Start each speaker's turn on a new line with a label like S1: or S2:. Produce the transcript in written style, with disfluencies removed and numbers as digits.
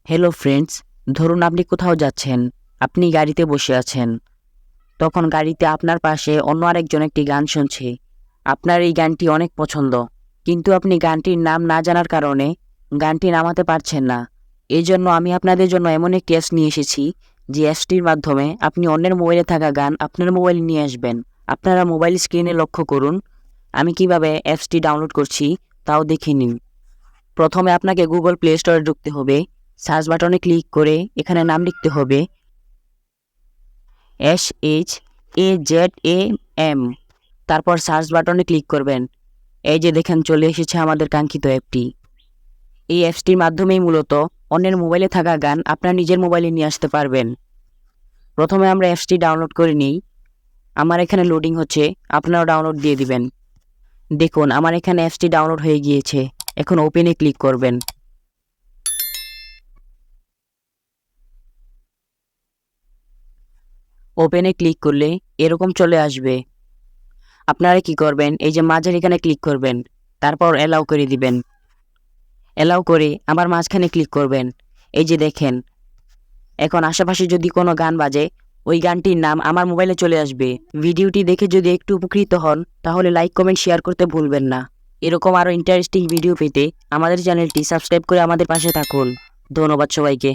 S1: Hello friends, ধরুন আপনি কোথাও যাচ্ছেন, আপনি গাড়িতে বসে আছেন। তখন গাড়িতে আপনার পাশে অন্য আরেকজন একটি গান শুনছে। আপনার এই গানটি অনেক পছন্দ, কিন্তু আপনি গানটির নাম না জানার কারণে গানটি নামাতে পারছেন না। এই জন্য আমি আপনাদের জন্য এমন একটি অ্যাপস নিয়ে এসেছি, যে অ্যাপসটির মাধ্যমে আপনি অন্যের মোবাইলে থাকা গান আপনার মোবাইলে নিয়ে আসবেন। আপনারা মোবাইল স্ক্রিনে লক্ষ্য করুন, আমি কিভাবে অ্যাপসটি ডাউনলোড করছি তাও দেখে নিন। প্রথমে আপনাকে গুগল প্লে স্টোরে ঢুকতে হবে। সার্চ বাটনে ক্লিক করে এখানে নাম লিখতে হবে SHAZAM। তারপর সার্চ বাটনে ক্লিক করবেন। এই যে দেখেন, চলে এসেছে আমাদের কাঙ্ক্ষিত অ্যাপটি। এই অ্যাপসটির মাধ্যমেই মূলত অন্যের মোবাইলে থাকা গান আপনার নিজের মোবাইলে নিয়ে আসতে পারবেন। প্রথমে আমরা অ্যাপসটি ডাউনলোড করে নিই। আমার এখানে লোডিং হচ্ছে, আপনারাও ডাউনলোড দিয়ে দিবেন। দেখুন, আমার এখানে অ্যাপসটি ডাউনলোড হয়ে গিয়েছে। এখন ওপেনে ক্লিক করবেন। ওপেনে ক্লিক করলে এরকম চলে আসবে। আপনারা কি করবেন, এই যে মাঝের এখানে ক্লিক করবেন, তারপর অ্যালাউ করে দিবেন। অ্যালাউ করে আবার মাঝখানে ক্লিক করবেন। এই যে দেখেন, এখন আশেপাশে যদি কোনো গান বাজে, ওই গানটির নাম আমার মোবাইলে চলে আসবে। ভিডিওটি দেখে যদি একটু উপকৃত হন, তাহলে লাইক কমেন্ট শেয়ার করতে ভুলবেন না। এরকম আরও ইন্টারেস্টিং ভিডিও পেতে আমাদের চ্যানেলটি সাবস্ক্রাইব করে আমাদের পাশে থাকুন। ধন্যবাদ সবাইকে।